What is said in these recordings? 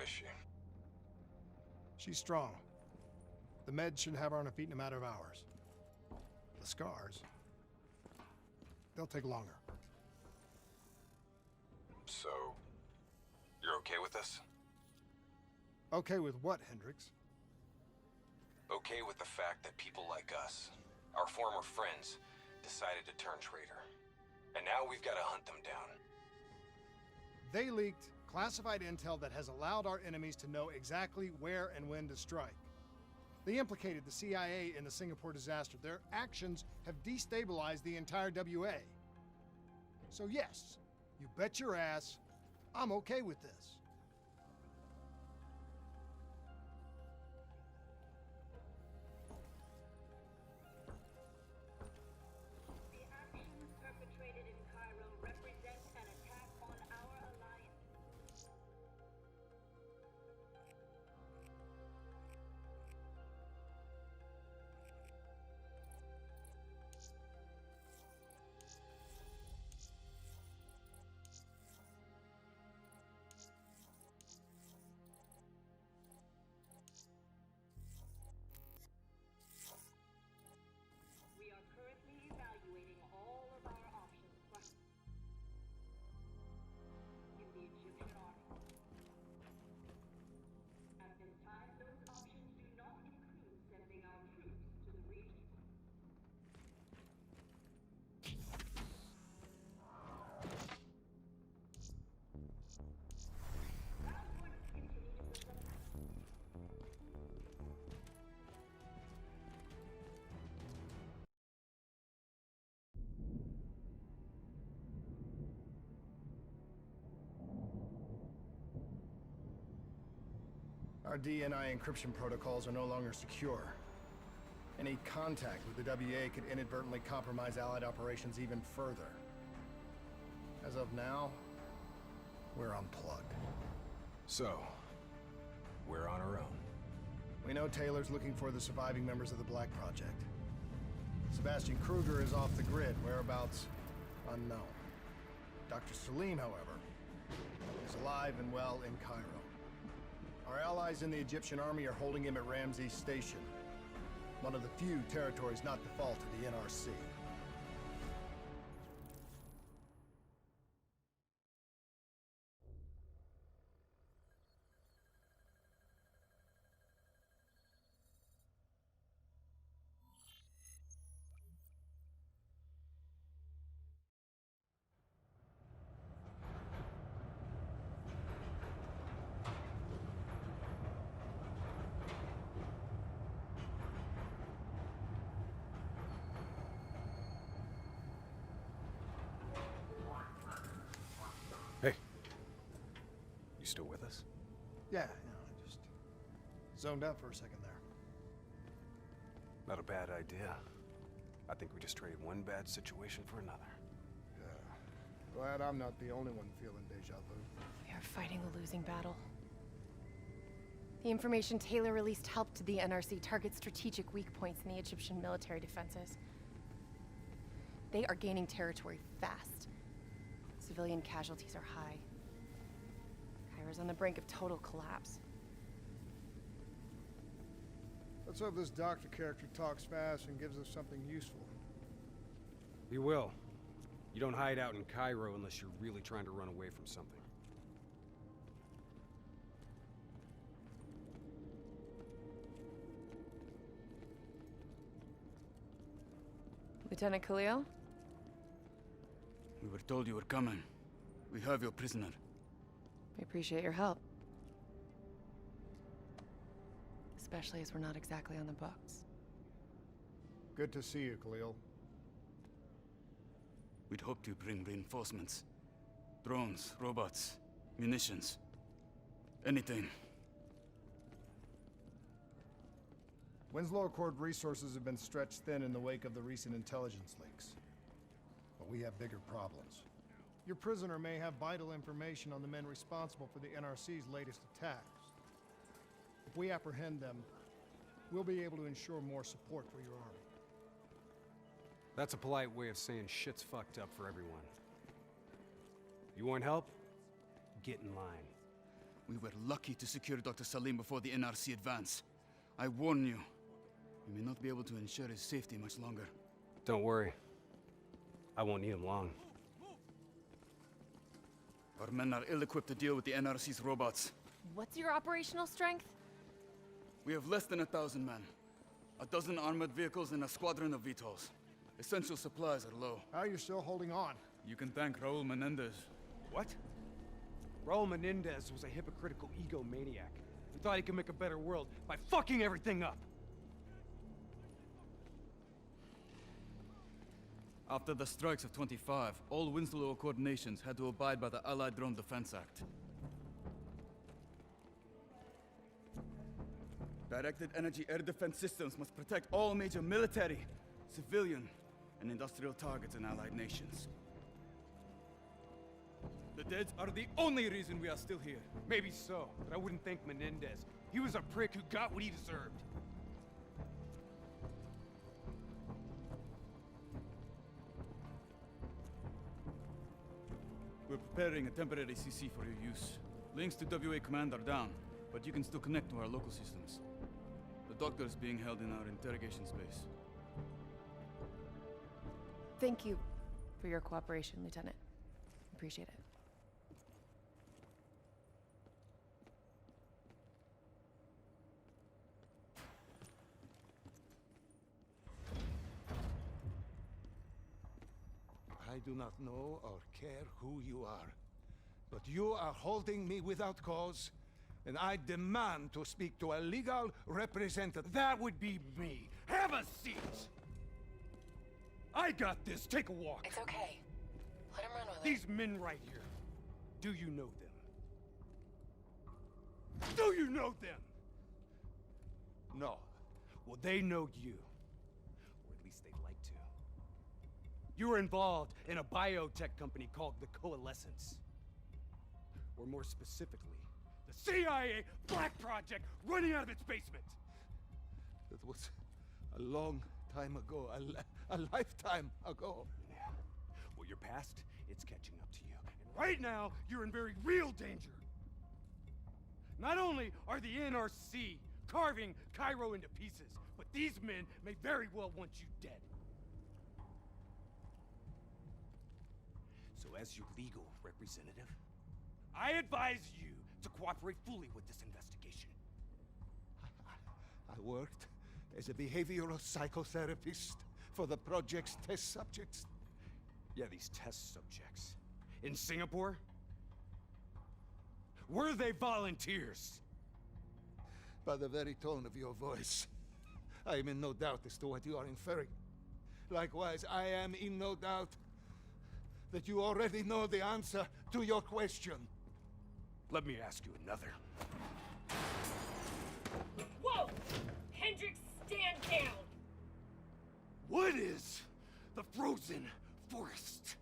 is she? She's strong. The meds should have her on her feet in a matter of hours. The scars, they'll take longer. So, you're okay with this? Okay with what, Hendricks? Okay with the fact that people like us, our former friends, decided to turn traitor. And now we've got to hunt them down. They leaked classified intel that has allowed our enemies to know exactly where and when to strike. They implicated the CIA in the Singapore disaster. Their actions have destabilized the entire WA. So yes, you bet your ass, I'm okay with this. The actions perpetrated in Cairo represent an attack on our alliance. We are currently evaluating all of our options in the Egyptian army. At this time, those options do not include sending our troops to the region. Round one, continue to build up. Our DNI encryption protocols are no longer secure. Any contact with the WA could inadvertently compromise Allied operations even further. As of now, we're unplugged. So, we're on our own. We know Taylor's looking for the surviving members of the Black Project. Sebastian Kruger is off the grid, whereabouts unknown. Dr. Salim, however, is alive and well in Cairo. Our allies in the Egyptian army are holding him at Ramses Station, one of the few territories not default to the NRC. Hey. You still with us? Yeah, I just zoned out for a second there. Not a bad idea. I think we just traded one bad situation for another. Glad I'm not the only one feeling deja vu. We are fighting a losing battle. The information Taylor released helped the NRC target strategic weak points in the Egyptian military defenses. They are gaining territory fast. Civilian casualties are high. Cairo's on the brink of total collapse. Let's hope this doctor character talks fast and gives us something useful. He will. You don't hide out in Cairo unless you're really trying to run away from something. Lieutenant Khalil? We were told you were coming. We have your prisoner. We appreciate your help. Especially as we're not exactly on the books. Good to see you, Khalil. We'd hoped you bring reinforcements. Drones, robots, munitions. Anything. Winslow Accord resources have been stretched thin in the wake of the recent intelligence leaks. But we have bigger problems. Your prisoner may have vital information on the men responsible for the NRC's latest attacks. If we apprehend them, we'll be able to ensure more support for your army. That's a polite way of saying shit's fucked up for everyone. You want help? Get in line. We were lucky to secure Dr. Salim before the NRC advance. I warn you, we may not be able to ensure his safety much longer. Don't worry. I won't need him long. Our men are ill-equipped to deal with the NRC's robots. What's your operational strength? We have less than 1,000 men. 12 armored vehicles and a squadron of VTOLs. Essential supplies are low. How are you still holding on? You can thank Raul Menendez. What? Raul Menendez was a hypocritical egomaniac who thought he could make a better world by fucking everything up. After the strikes of 25, all Winslow Accord nations had to abide by the Allied Drone Defense Act. Directed energy air defense systems must protect all major military, civilian, and industrial targets in Allied nations. The dead are the only reason we are still here. Maybe so, but I wouldn't thank Menendez. He was a prick who got what he deserved. We're preparing a temporary CC for your use. Links to WA Command are down, but you can still connect to our local systems. The doctor is being held in our interrogation space. Thank you for your cooperation, Lieutenant. Appreciate it. I do not know or care who you are, but you are holding me without cause, and I demand to speak to a legal representative. That would be me. Have a seat! I got this. Take a walk. It's okay. Let him run with it. These men right here. Do you know them? Do you know them? No. Well, they know you. Or at least they'd like to. You were involved in a biotech company called the Coalescence. Or more specifically, the CIA Black Project running out of its basement. That was a long time ago, a lifetime ago. Yeah. Well, your past, it's catching up to you. And right now, you're in very real danger. Not only are the NRC carving Cairo into pieces, but these men may very well want you dead. So as your legal representative, I advise you to cooperate fully with this investigation. I worked as a behavioral psychotherapist for the project's test subjects. Yeah, these test subjects. In Singapore? Were they volunteers? By the very tone of your voice, I am in no doubt as to what you are inferring. Likewise, I am in no doubt that you already know the answer to your question. Let me ask you another. Whoa! Hendrix, stand down! What is the frozen forest?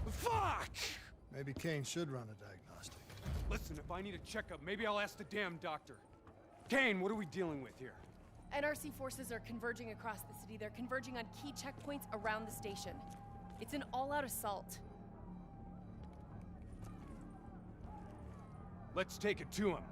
Fuck! Maybe Kane should run a diagnostic. Listen, if I need a checkup, maybe I'll ask the damn doctor. Kane, what are we dealing with here? NRC forces are converging across the city. They're converging on key checkpoints around the station. It's an all-out assault. Let's take it to him.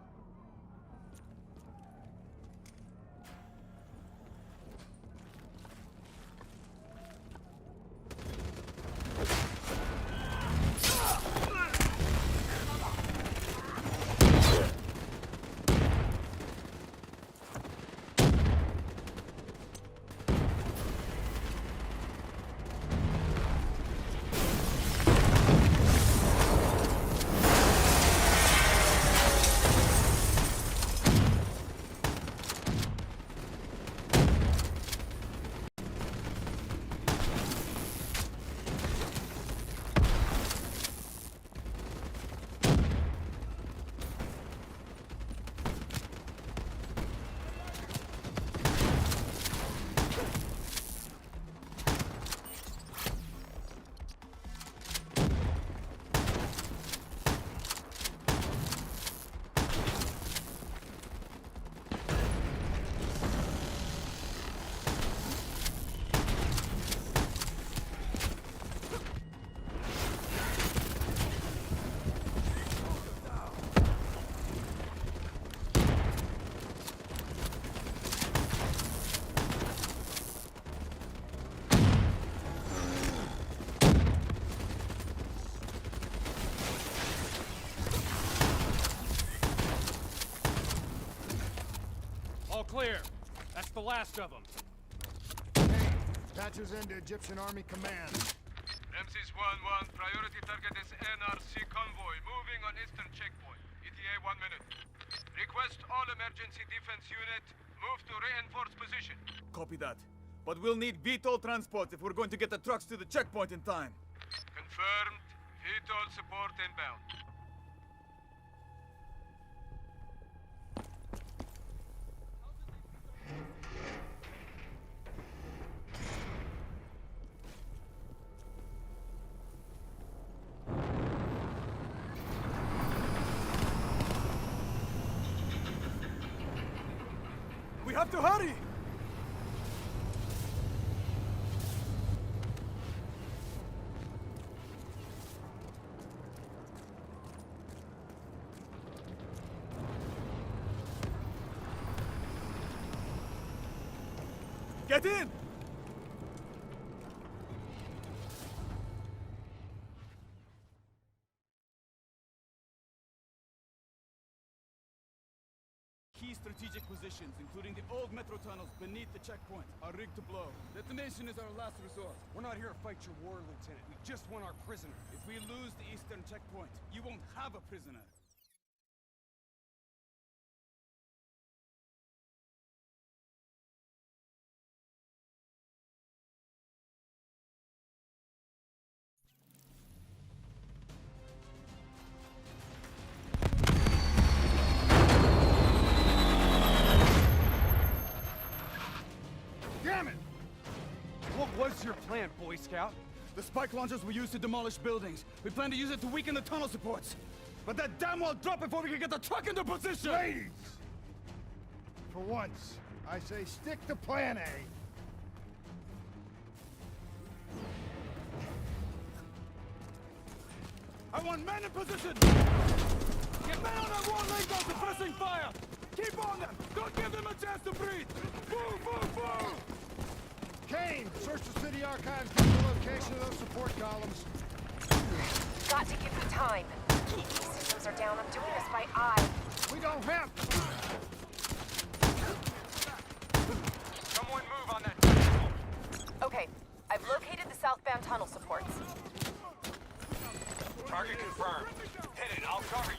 clear. That's the last of them. Kane, patches into Egyptian Army Command. Ramses 1-1, priority target is NRC convoy, moving on eastern checkpoint. ETA 1 minute. Request all emergency defense unit, move to reinforced position. Copy that. But we'll need VTOL transport if we're going to get the trucks to the checkpoint in time. Confirmed. VTOL support inbound. We have to hurry! Get in! Key strategic positions, including the old metro tunnels beneath the checkpoint, are rigged to blow. Detonation is our last resort. We're not here to fight your war, Lieutenant. We just want our prisoner. If we lose the eastern checkpoint, you won't have a prisoner. Damn it! What was your plan, Boy Scout? The spike launchers were used to demolish buildings. We plan to use it to weaken the tunnel supports. But that damn well dropped before we can get the truck into position! Ladies! For once, I say stick to Plan A. I want men in position! Get men on that wall laying down suppressing fire! Keep on them! Don't give them a chance to breathe! Move, move, move! Kane, search the city archives, get the location of those support columns. Got to give me time. These systems are down. I'm doing this by eye. We don't have Someone move on that. Okay, I've located the southbound tunnel supports. Target confirmed. Hit it, I'll cover you.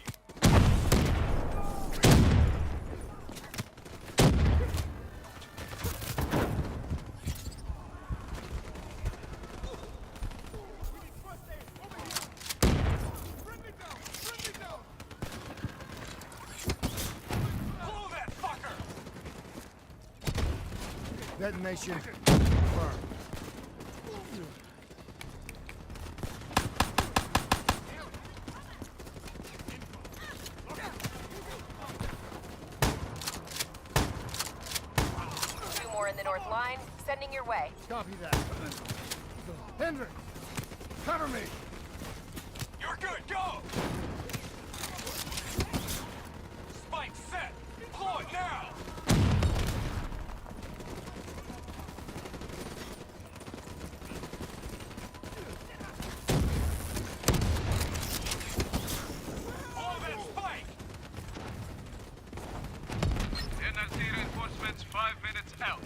Blow that fucker! detonation confirmed. Two more in the north line, sending your way. Copy that. Hendrick, cover me! You're good, go! Spike set! Blow it now! Blow that spike! NRC reinforcements 5 minutes out.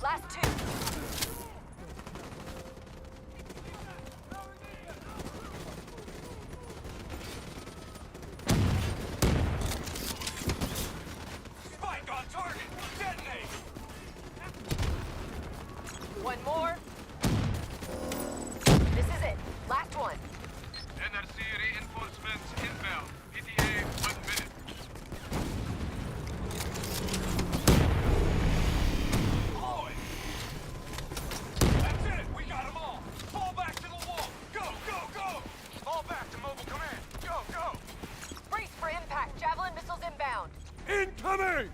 Last two. Spike on target! Detonate! One more. This is it. Last one. NRC reinforcements inbound. ETA 1 minute. Blow it! That's it! We got them all! Fall back to the wall! Go, go, go! Fall back to mobile command! Go, go! Brace for impact. Javelin missiles inbound. Incoming!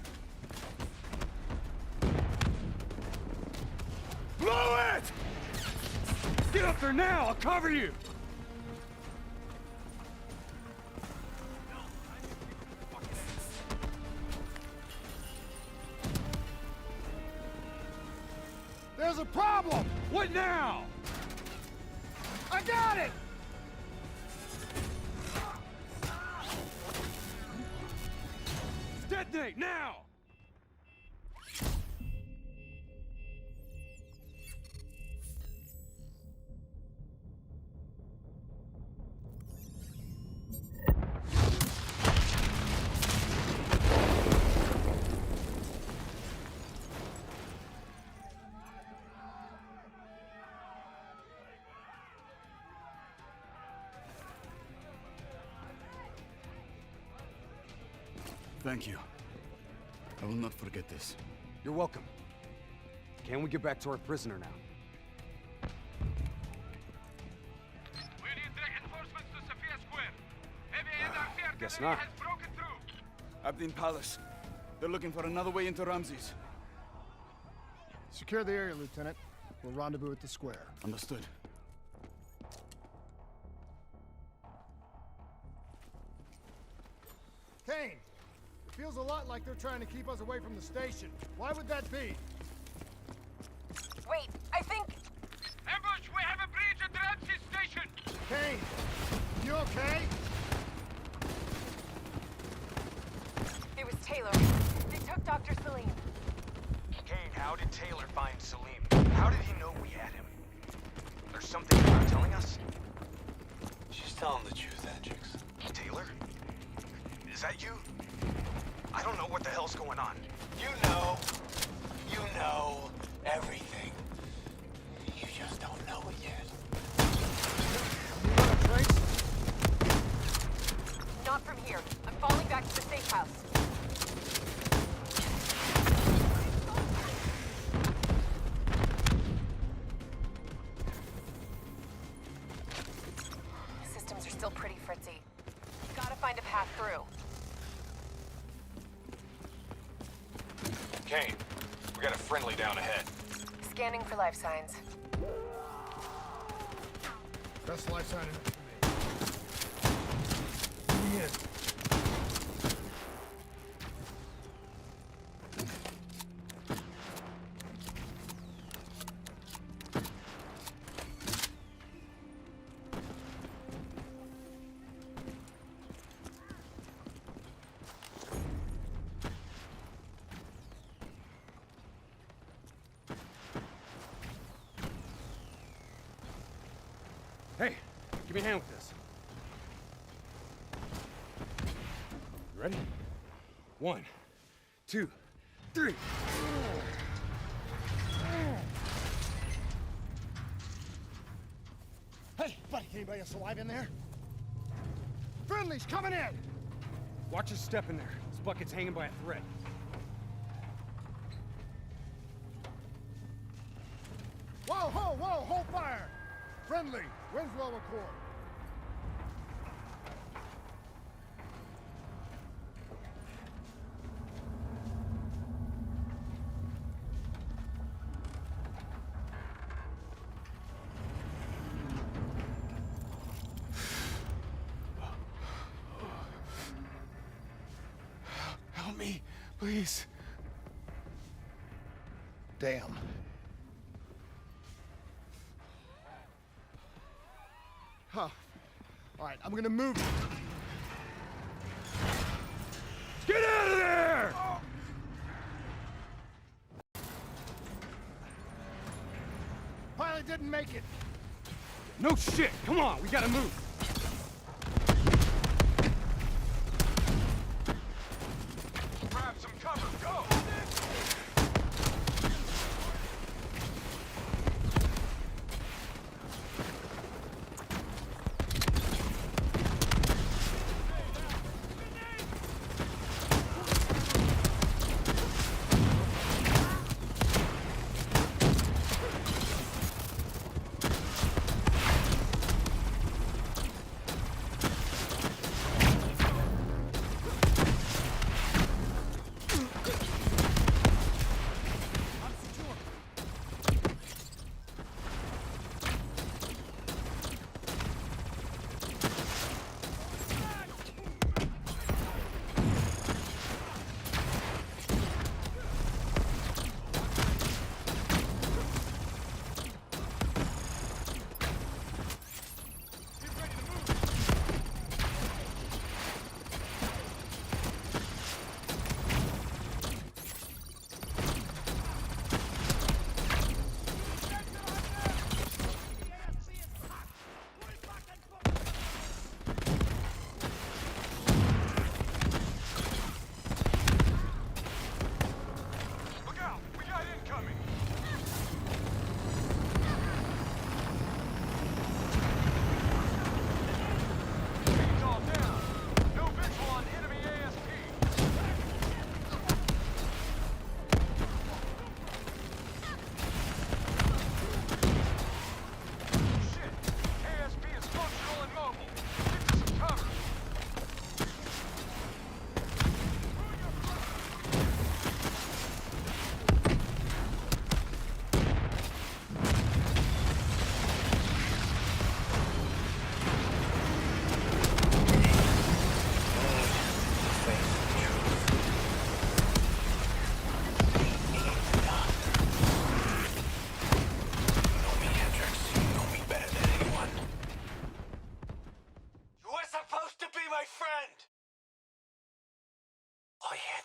Blow it! Get up there now! I'll cover you! the problem! What now? I got it! Detonate now! Thank you. I will not forget this. You're welcome. Can we get back to our prisoner now? We need reinforcements to Sophia Square. Heavy NRC Guess artillery not. has broken through. Abdin Palace. They're looking for another way into Ramses. Secure the area, Lieutenant. We'll rendezvous at the square. Understood. Kane! It feels a lot like they're trying to keep us away from the station. Why would that be? Wait, I think... Ambush! We have a breach at Ramses Station! Kane! You okay? It was Taylor. They took Dr. Salim. Kane, how did Taylor find Salim? How did he know we had him? There's something you're not telling us? She's telling the truth, Hendricks. Taylor? Is that you? I don't know what the hell's going on. You know everything. You just don't know it yet. You got a trace? Not from here. I'm falling back to the safe house. Systems are still pretty fritzy. Gotta find a path through. Kane, we got a friendly down ahead. Scanning for life signs. Best life sign for me. He is. Hey, give me a hand with this. You ready? 1, 2, 3. Hey, buddy, anybody else alive in there? Friendly's coming in! Watch your step in there. This bucket's hanging by a thread. Whoa, hold fire! Friendly, Winslow Accord. Help me, please. Damn. Huh. All right, I'm gonna move. Get out of there! Pilot didn't make it. No shit! Come on, we gotta move! Grab some cover, go!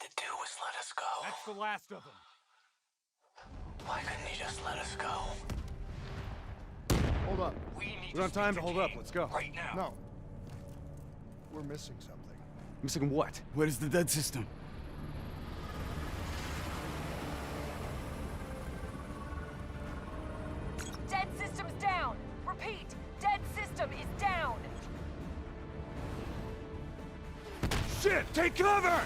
to do was let us go. That's the last of them. Why couldn't he just let us go? Hold up. We need We don't have time to hold up. Let's go. right now. No. We're missing something. Missing what? Where's the dead system? Dead system's down! Repeat, dead system is down! Shit! Take cover!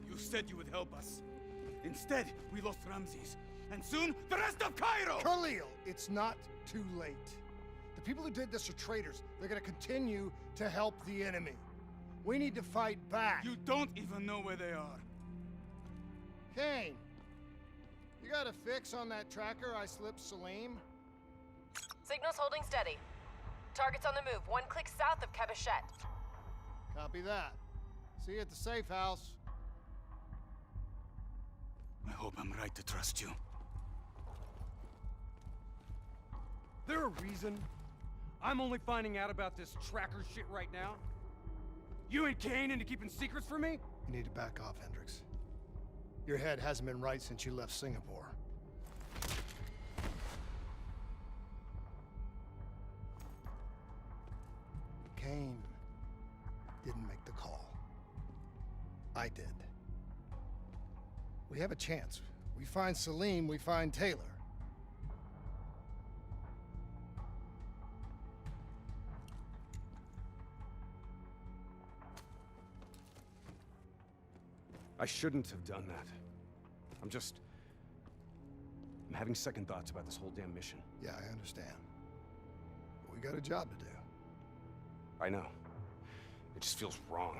You said you would help us. Instead, we lost Ramses. And soon, the rest of Cairo! Khalil, it's not too late. The people who did this are traitors. They're gonna continue to help the enemy. We need to fight back. You don't even know where they are. Kane, you got a fix on that tracker I slipped Salim? Signal's holding steady. Target's on the move, 1 click south of Cabochette. Copy that. See you at the safe house. I hope I'm right to trust you. There a reason I'm only finding out about this tracker shit right now? You and Kane into keeping secrets from me? You need to back off, Hendricks. Your head hasn't been right since you left Singapore. Kane didn't make the call. I did. We have a chance. We find Salim, we find Taylor. I shouldn't have done that. I'm having second thoughts about this whole damn mission. Yeah, I understand. But we got a job to do. I know. It just feels wrong.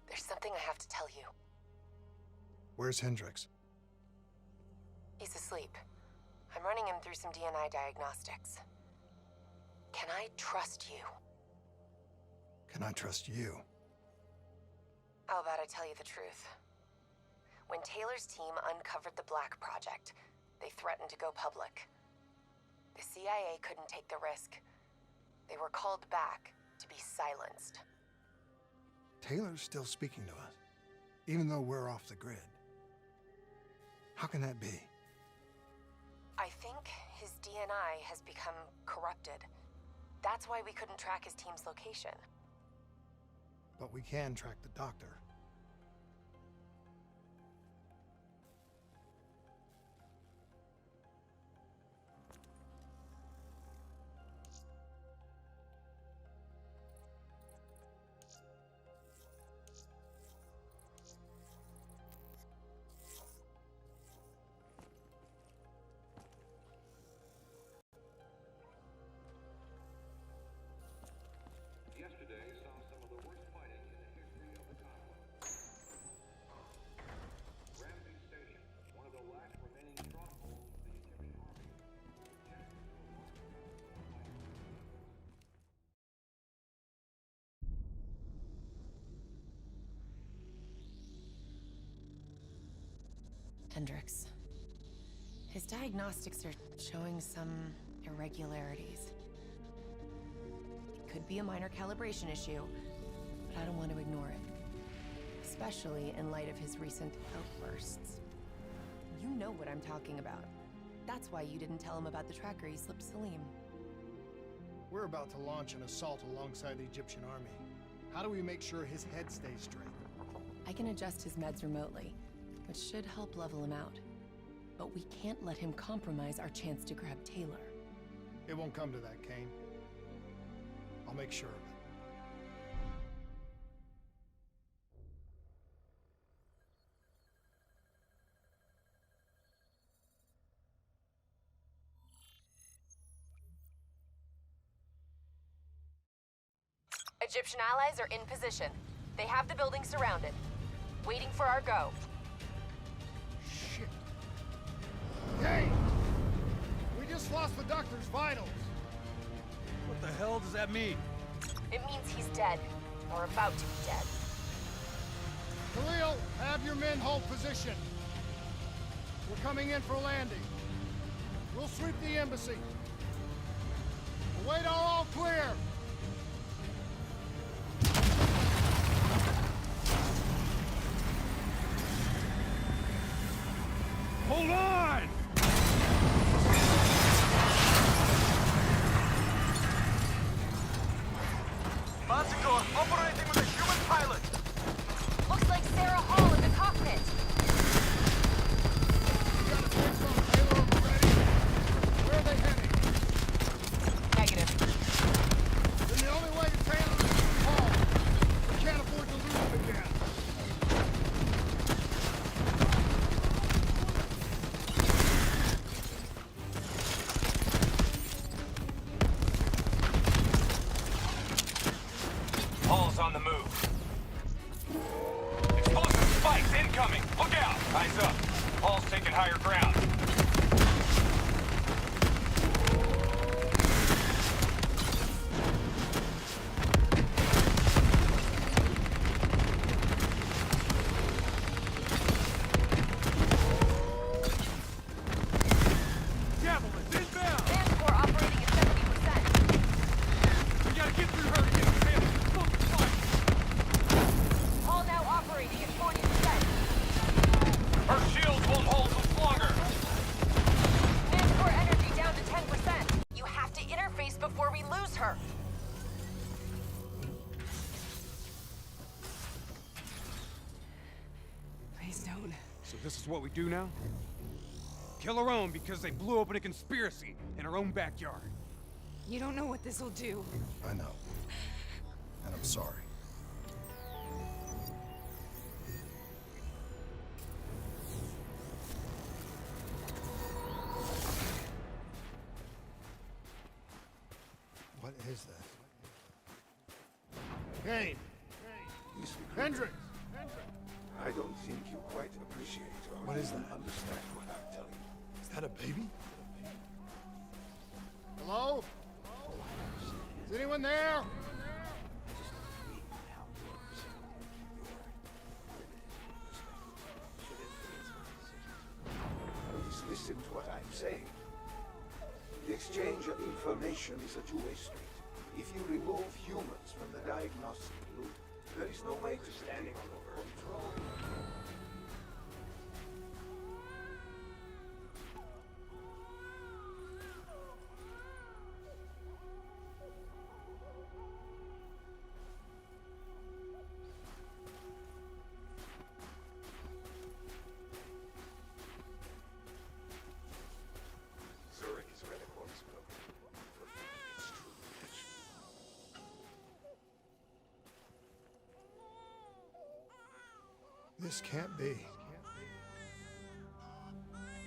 There's something I have to tell you. Where's Hendricks? He's asleep. I'm running him through some DNA diagnostics. Can I trust you? Can I trust you? How about I tell you the truth? When Taylor's team uncovered the Black Project, they threatened to go public. The CIA couldn't take the risk. They were called back to be silenced. Taylor's still speaking to us, even though we're off the grid. How can that be? I think his DNA has become corrupted. That's why we couldn't track his team's location. But we can track the doctor. Yesterday saw some of the worst fighting in the history of the Commonwealth. Ramsey Stadium, one of the last remaining strongholds of the Egyptian army, was attacked to a large Hendricks. His diagnostics are showing some irregularities. It could be a minor calibration issue, but I don't want to ignore it. Especially in light of his recent outbursts. You know what I'm talking about. That's why you didn't tell him about the tracker he slipped Salim. We're about to launch an assault alongside the Egyptian army. How do we make sure his head stays straight? I can adjust his meds remotely, which should help level him out. But we can't let him compromise our chance to grab Taylor. It won't come to that, Kane. I'll make sure of it. Egyptian allies are in position. They have the building surrounded. Waiting for our go. Shit. Kane! We just lost the doctor's vitals. What the hell does that mean? It means he's dead. Or about to be dead. Khalil, have your men hold position. We're coming in for landing. We'll sweep the embassy. We'll wait all clear. Hold on! Manticore operating with a human pilot. Looks like Sarah Hall in the cockpit. You got a fix on Taylor already? Where are they heading? Negative. Then the only way to Taylor is through Hall. We can't afford to lose him again. Hall's on the move. Explosive spikes incoming. Look out. Eyes up. Hall's taking higher ground. Javelin, inbound! Manticore operating at 70%. We gotta get through her to get Taylor. Focus fire! Hall now operating at 40%. Her shields won't hold much longer. Manticore energy down to 10%. You have to interface before we lose her. Please don't. So this is what we do now? Kill our own because they blew open a conspiracy in our own backyard. You don't know what this'll do. I know. And I'm sorry. What is that? Kane! Hendricks! I don't think you quite appreciate or What is that? understand what I'm telling you. Is that a baby? Hello? Is anyone there? Please listen to what I'm saying. The exchange of information is a two-way street. If you remove humans from the diagnostic loop, there is no way to standing on control. Zurich is where the core is broken. For thinking it's true protection. This can't be.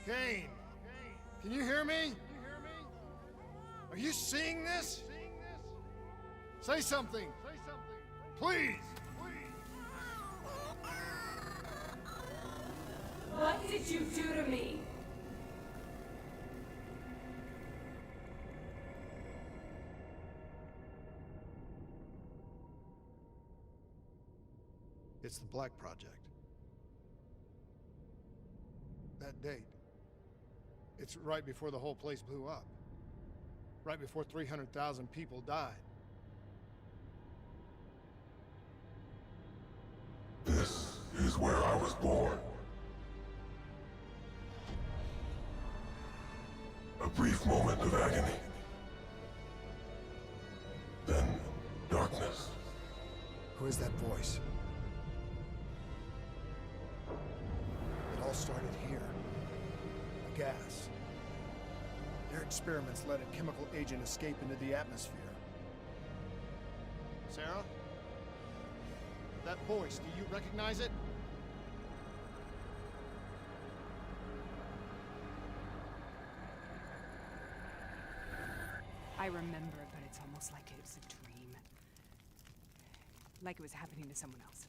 Kane! Can you hear me? Are you seeing this? Say something! Please! What did you do to me? It's the Black Project. That date. It's right before the whole place blew up. Right before 300,000 people died. This is where I was born. brief moment of agony. Then, darkness. Who is that voice? It all started here. A gas. Their experiments let a chemical agent escape into the atmosphere. Sarah? That voice, do you recognize it? I remember, but it's almost like it was a dream. Like it was happening to someone else.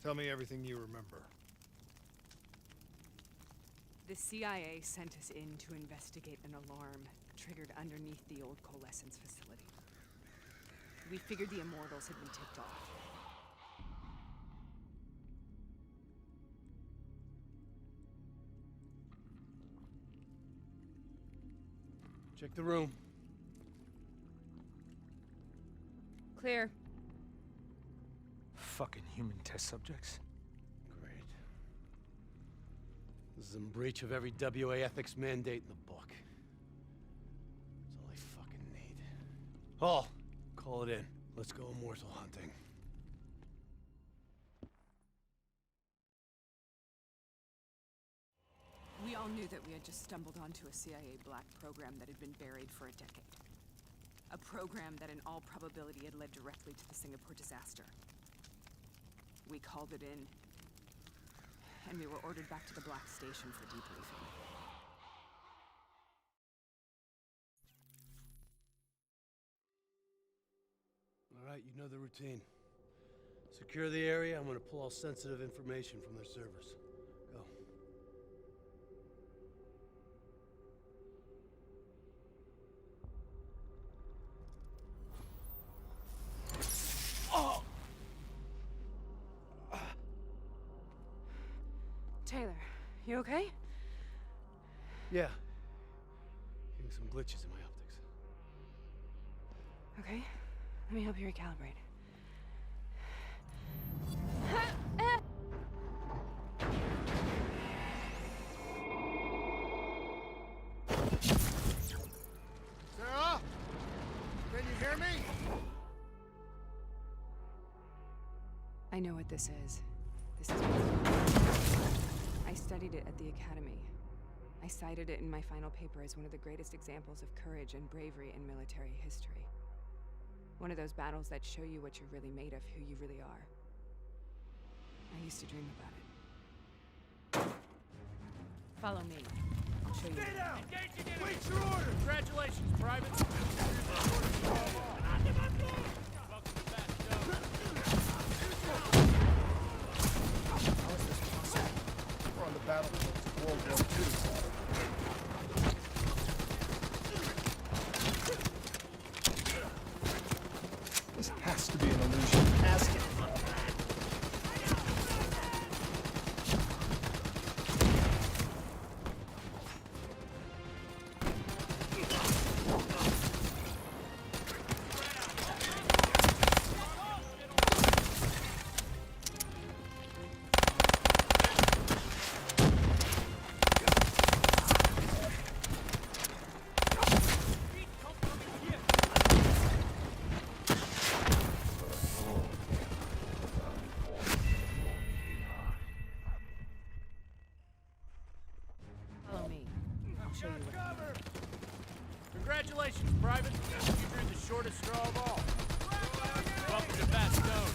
Tell me everything you remember. The CIA sent us in to investigate an alarm triggered underneath the old coalescence facility. We figured the Immortals had been tipped off. Check the room. Clear. Fucking human test subjects. Great. This is in breach of every WA ethics mandate in the book. That's all I fucking need. Hall, call it in. Let's go immortal hunting. We all knew that we had just stumbled onto a CIA black program that had been buried for a decade. A program that in all probability had led directly to the Singapore disaster. We called it in, and we were ordered back to the Black Station for debriefing. All right, you know the routine. Secure the area. I'm gonna pull all sensitive information from their servers. Go. Taylor, you okay? Yeah. Getting some glitches in my optics. Okay, let me help you recalibrate. Sarah? Can you hear me? I know what this is. This is I studied it at the Academy. I cited it in my final paper as one of the greatest examples of courage and bravery in military history. One of those battles that show you what you're really made of, who you really are. I used to dream about it. Follow me. I'll show you. Stay down! Wait your order! Congratulations, Private! We're on the battlefield of World War II. This has to be an illusion. Has to be. Follow me. I'll show you what. Congratulations, Private! You drew the shortest straw of all. Welcome to Bastogne.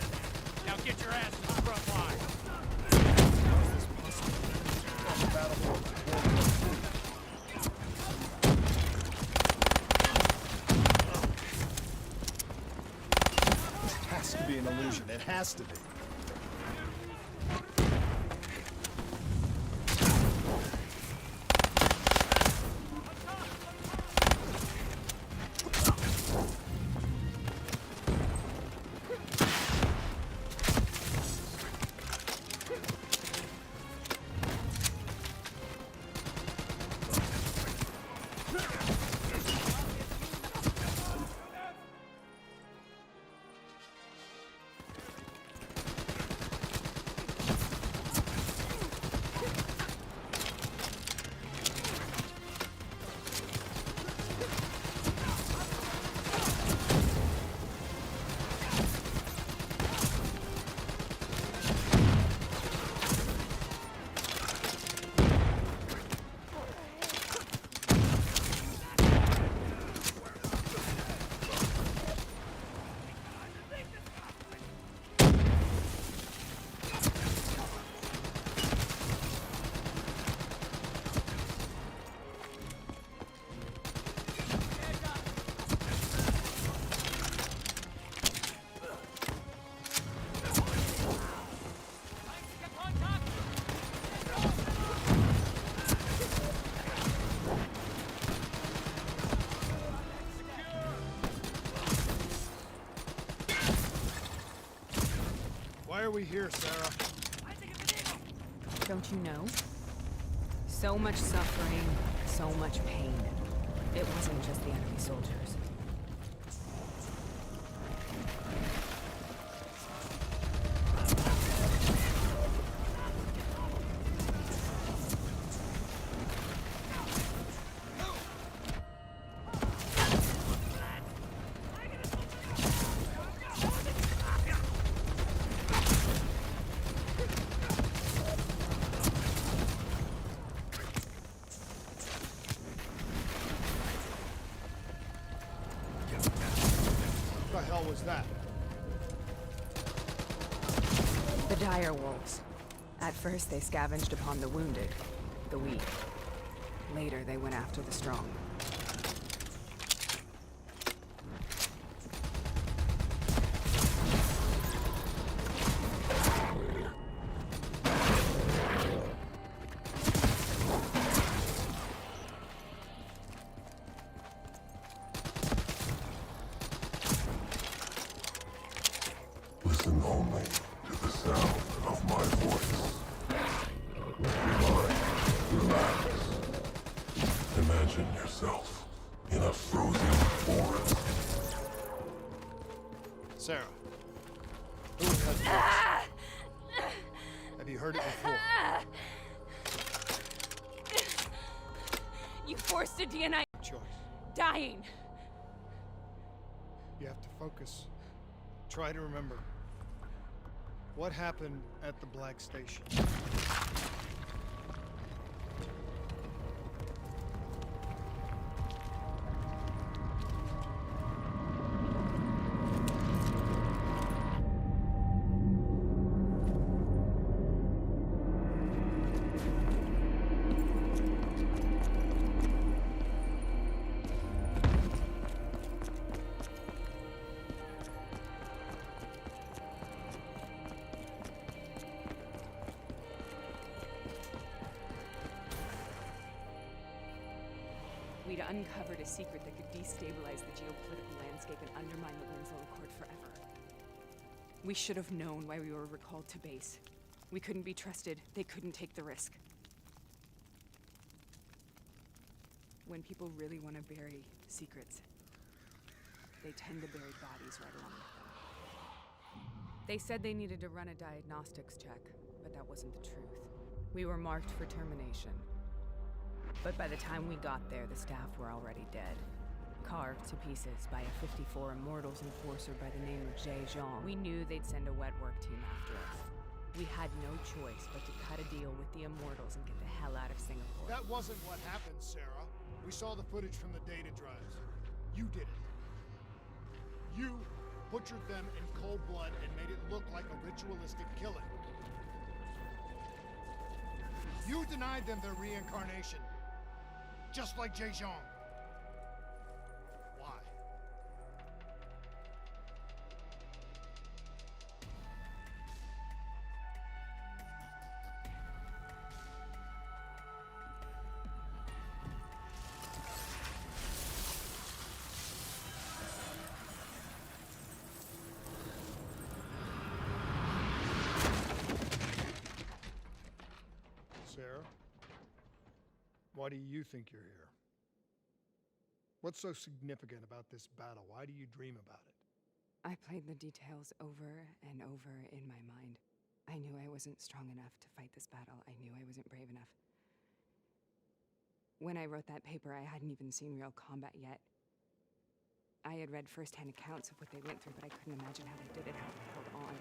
Now get your ass to the front line. How is this possible? We're on the battlefield of World War II. This has to be an illusion. It has to be. are we here, Sarah? Don't you know? So much suffering, so much pain. It wasn't just the enemy soldiers. What the hell was that? The dire wolves. At first, they scavenged upon the wounded, the weak. Later, they went after the strong. Listen only to the sound of my voice. Relax. Imagine yourself in a frozen forest. Sarah. Who has that voice? Have you heard it before? You forced a DNI Choice. dying. You have to focus. Try to remember. What happened at the Black Station? We'd uncovered a secret that could destabilize the geopolitical landscape and undermine the Winslow Accord forever. We should have known why we were recalled to base. We couldn't be trusted. They couldn't take the risk. When people really want to bury secrets, they tend to bury bodies right along with them. They said they needed to run a diagnostics check, but that wasn't the truth. We were marked for termination. But by the time we got there, the staff were already dead. Carved to pieces by a 54 Immortals enforcer by the name of Jean. We knew they'd send a wet work team after us. We had no choice but to cut a deal with the Immortals and get the hell out of Singapore. That wasn't what happened, Sarah. We saw the footage from the data drives. You did it. You butchered them in cold blood and made it look like a ritualistic killing. You denied them their reincarnation. Just like Jean. Why? Sarah? Why do you think you're here? What's so significant about this battle? Why do you dream about it? I played the details over and over in my mind. I knew I wasn't strong enough to fight this battle. I knew I wasn't brave enough. When I wrote that paper, I hadn't even seen real combat yet. I had read first-hand accounts of what they went through, but I couldn't imagine how they did it, how they held on.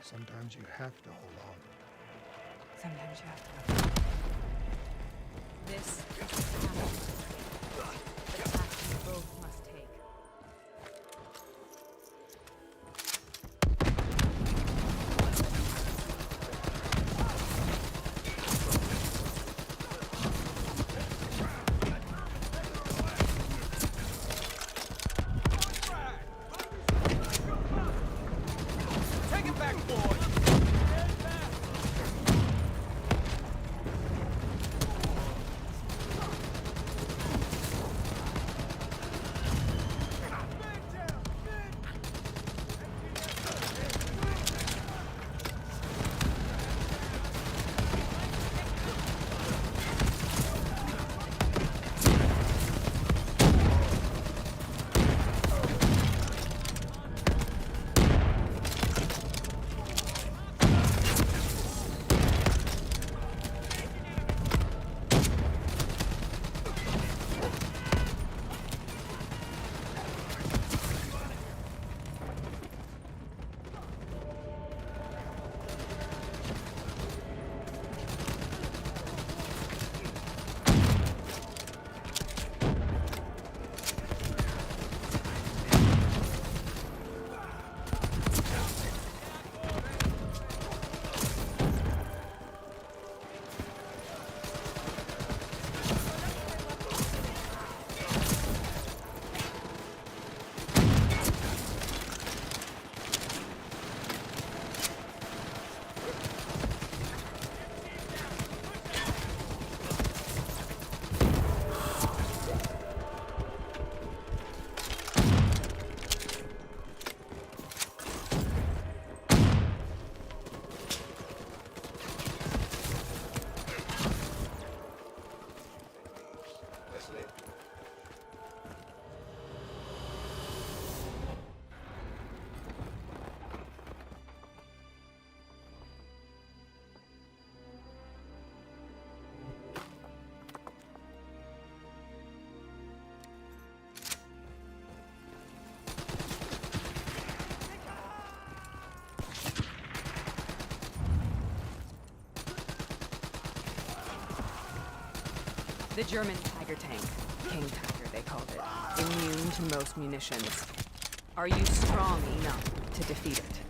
Sometimes you have to hold on. Sometimes you have to. This is the path. The path we both must take. Take it back, boy! The German Tiger tank. King Tiger, they called it. Immune to most munitions. Are you strong enough to defeat it?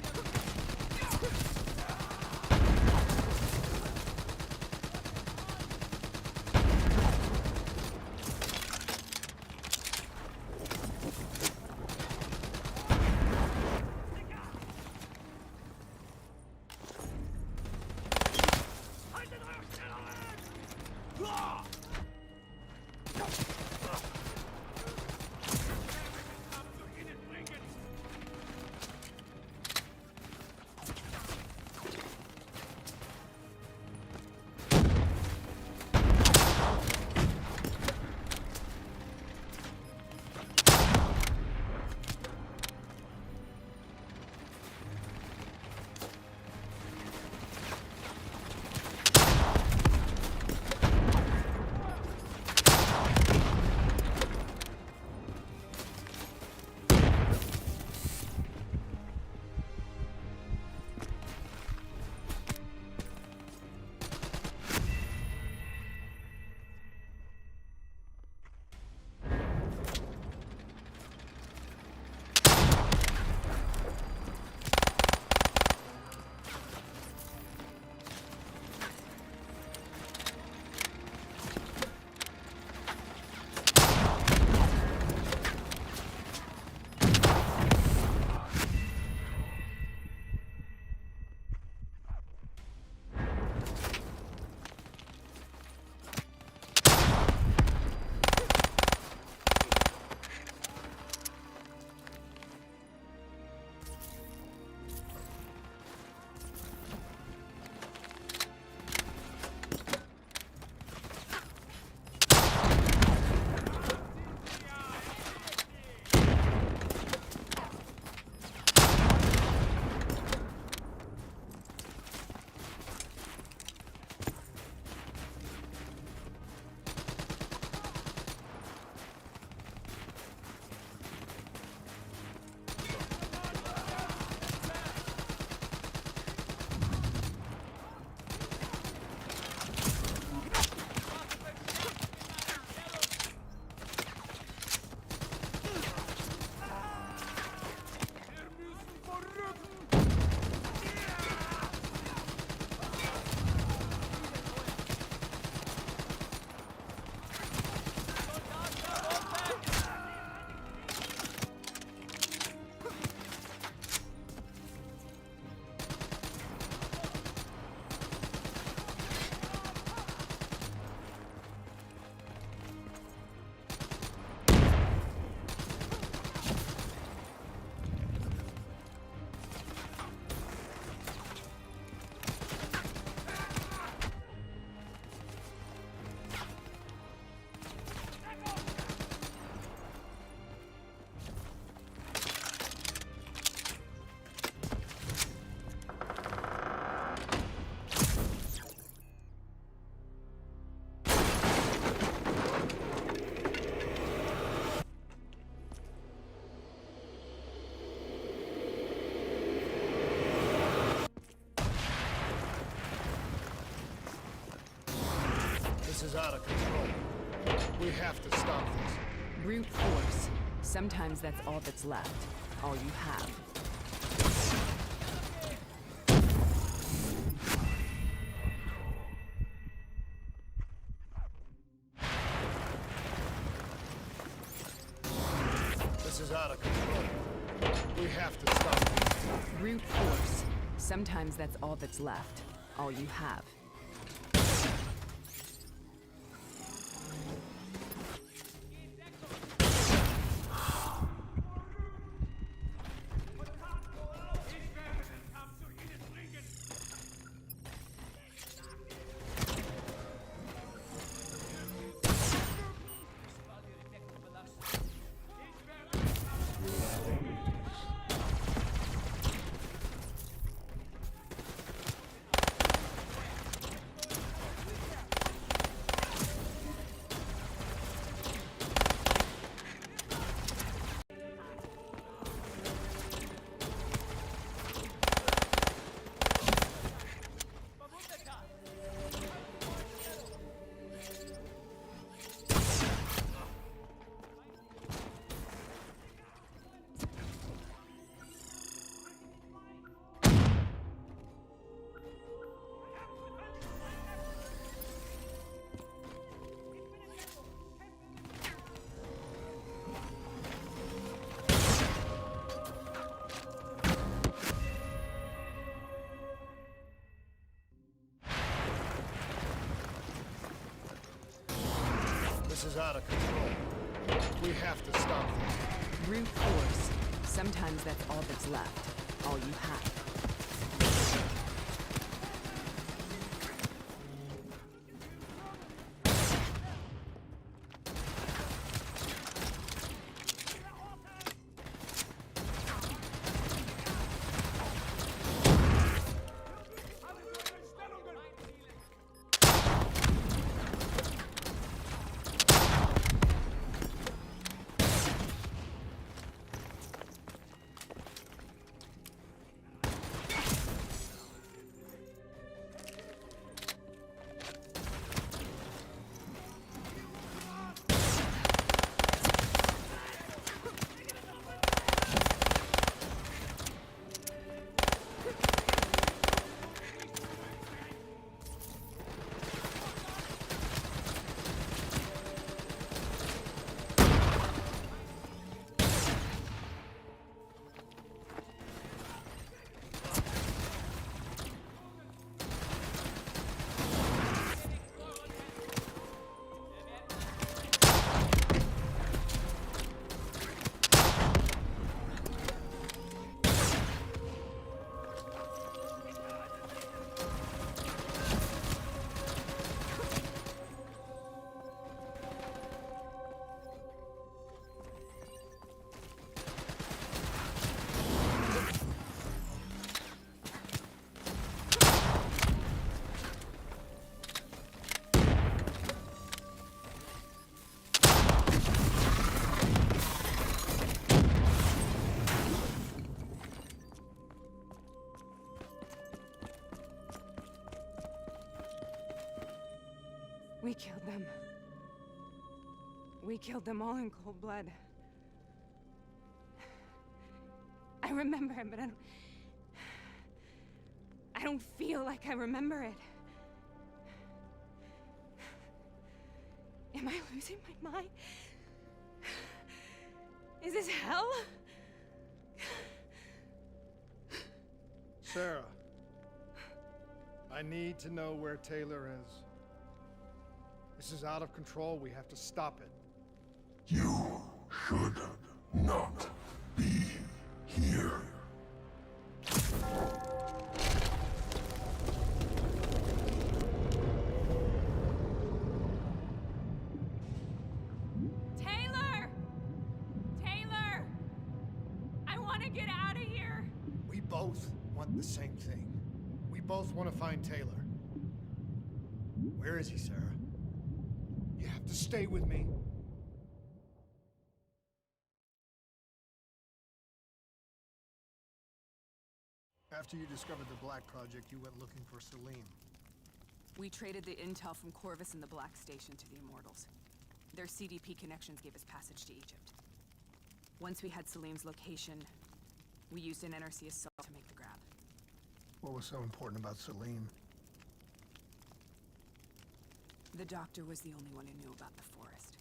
This is out of control. We have to stop this. Brute force. Sometimes that's all that's left. All you have. This is out of control. We have to stop this. Brute force. Sometimes that's all that's left. All you have. This is out of control. We have to stop this. Brute force. Sometimes that's all that's left. All you have. We killed them. We killed them all in cold blood. I remember it, but I don't feel like I remember it. Am I losing my mind? Is this hell? Sarah, I need to know where Taylor is. This is out of control. We have to stop it. You should not be here. Taylor! Taylor! I want to get out of here! We both want the same thing. We both want to find Taylor. Where is he, Sarah? You have to stay with me. After you discovered the Black Project, you went looking for Salim. We traded the intel from Corvus and the Black Station to the Immortals. Their CDP connections gave us passage to Egypt. Once we had Salim's location, we used an NRC assault to make the grab. What was so important about Salim? The doctor was the only one who knew about the forest.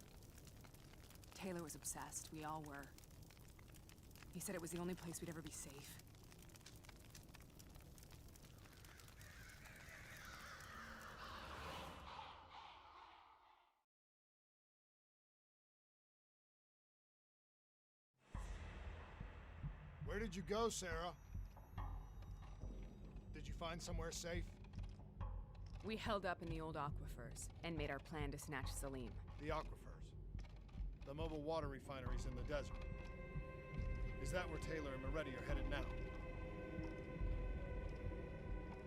Taylor was obsessed. We all were. He said it was the only place we'd ever be safe. Where did you go, Sarah? Did you find somewhere safe? We held up in the old aquifers and made our plan to snatch Salim. The aquifers. The mobile water refineries in the desert. Is that where Taylor and Moretti are headed now?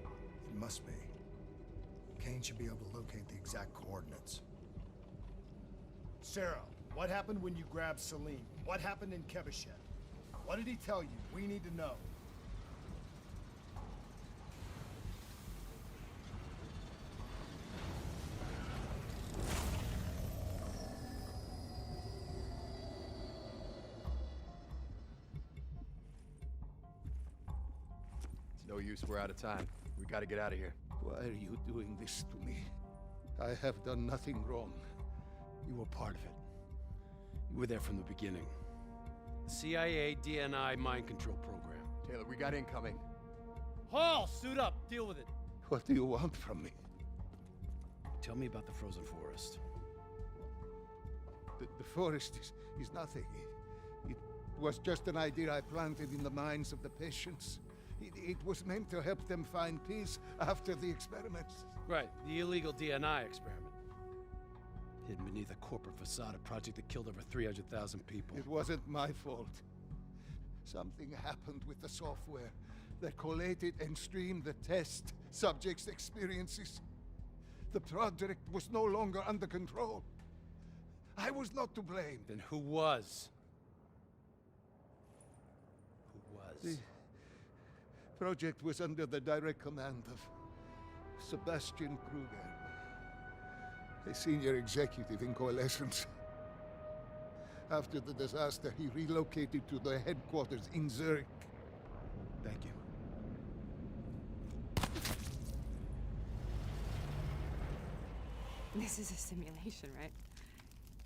It must be. Kane should be able to locate the exact coordinates. Sarah, what happened when you grabbed Salim? What happened in Kebashet? What did he tell you? We need to know. It's no use, we're out of time. We gotta get out of here. Why are you doing this to me? I have done nothing wrong. You were part of it. You were there from the beginning. The CIA DNI mind control program. Taylor, we got incoming. Hall, suit up. Deal with it. What do you want from me? Tell me about the frozen forest. The forest is nothing. It was just an idea I planted in the minds of the patients. It was meant to help them find peace after the experiments. Right, the illegal DNI experiment. Hidden beneath a corporate facade, a project that killed over 300,000 people. It wasn't my fault. Something happened with the software that collated and streamed the test subjects' experiences. The project was no longer under control. I was not to blame. Then who was? Who was? The project was under the direct command of Sebastian Kruger, a senior executive in Coalescence. After the disaster, he relocated to the headquarters in Zurich. Thank you. This is a simulation, right?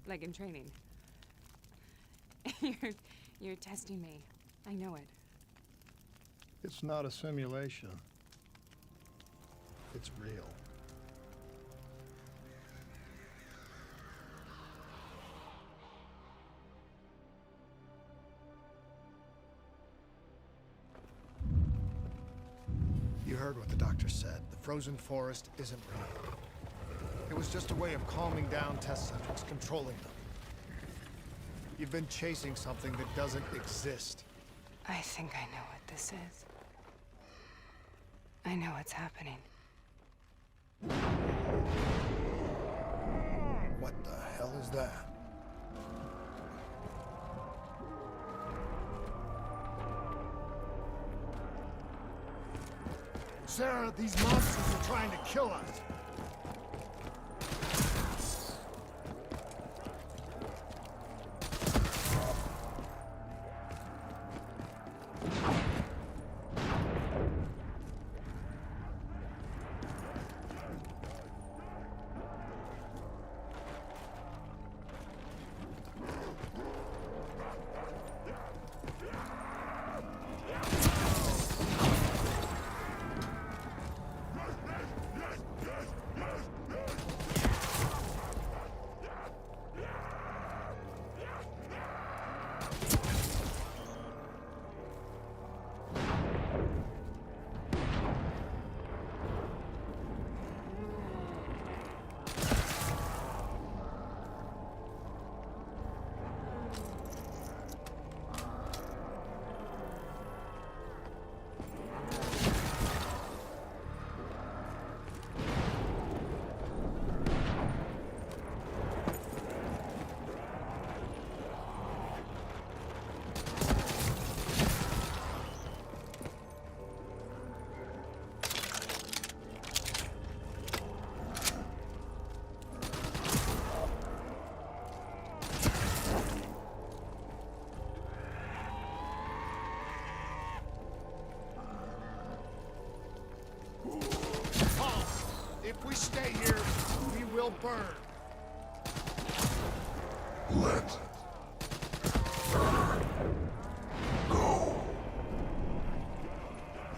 Like in training. You're testing me. I know it. It's not a simulation. It's real. You heard what the doctor said. The frozen forest isn't real. It was just a way of calming down test subjects, controlling them. You've been chasing something that doesn't exist. I think I know what this is. I know what's happening. What the hell is that? Sarah, these monsters are trying to kill us. If we stay here, we will burn. Let her go.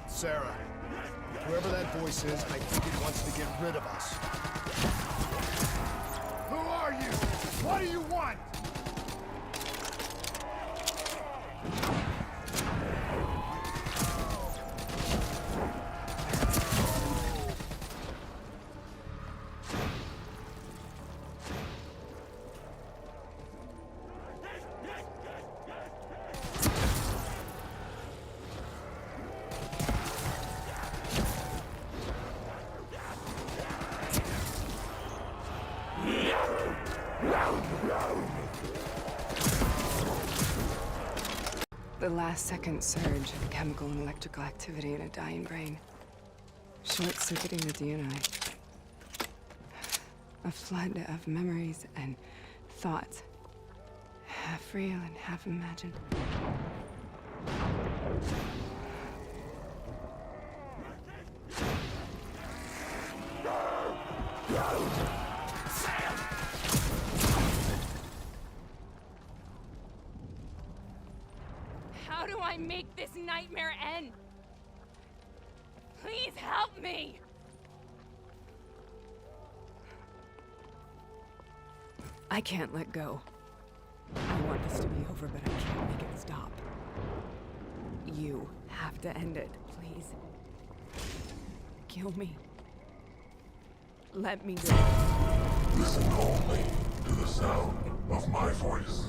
Sarah, whoever that voice is, I think it wants to get rid of us. Who are you? What do you want? The last second surge of chemical and electrical activity in a dying brain. Short-circuiting the DNI. A flood of memories and thoughts. Half real and half imagined. How do I make this nightmare end? Please help me! I can't let go. I want this to be over, but I can't make it stop. You have to end it, please. Kill me. Let me go. Listen only to the sound of my voice.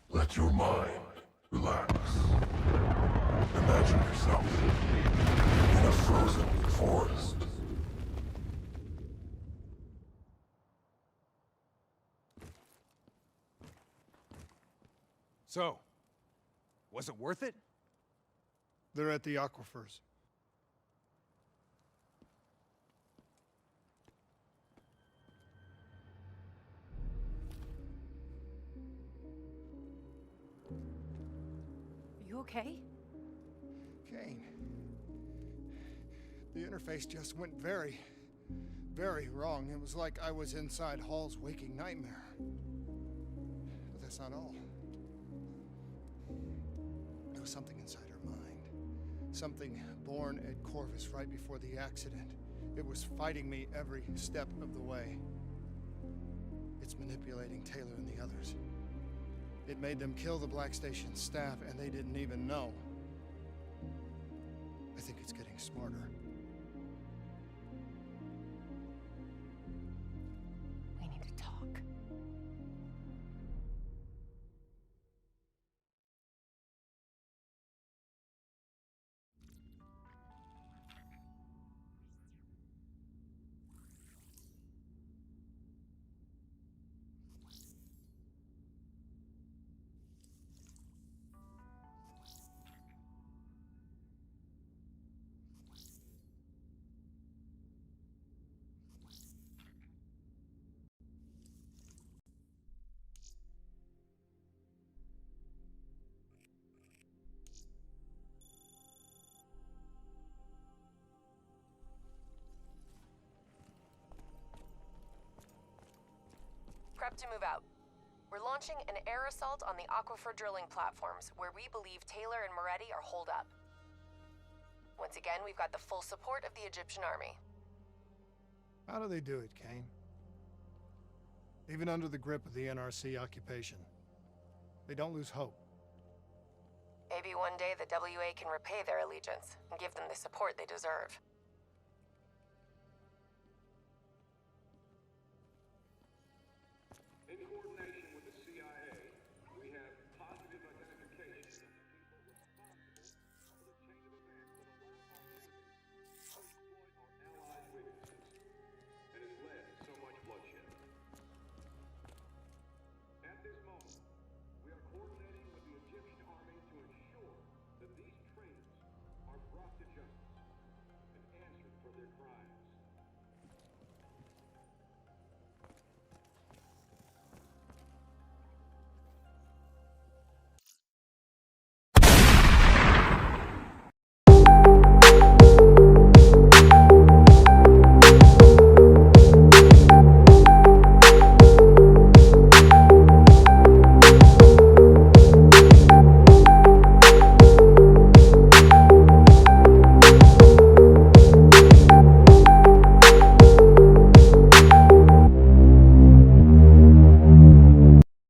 Let your mind relax. Imagine yourself in a frozen forest. So, was it worth it? They're at the aquifers. Are you okay? Kane. The interface just went very, very wrong. It was like I was inside Hall's waking nightmare. But that's not all. There was something inside her mind. Something born at Corvus right before the accident. It was fighting me every step of the way. It's manipulating Taylor and the others. It made them kill the Black Station staff, and they didn't even know. I think it's getting smarter. We need to talk. Prep to move out. We're launching an air assault on the aquifer drilling platforms, where we believe Taylor and Moretti are holed up. Once again, we've got the full support of the Egyptian army. How do they do it, Kane? Even under the grip of the NRC occupation, they don't lose hope. Maybe one day the WA can repay their allegiance and give them the support they deserve.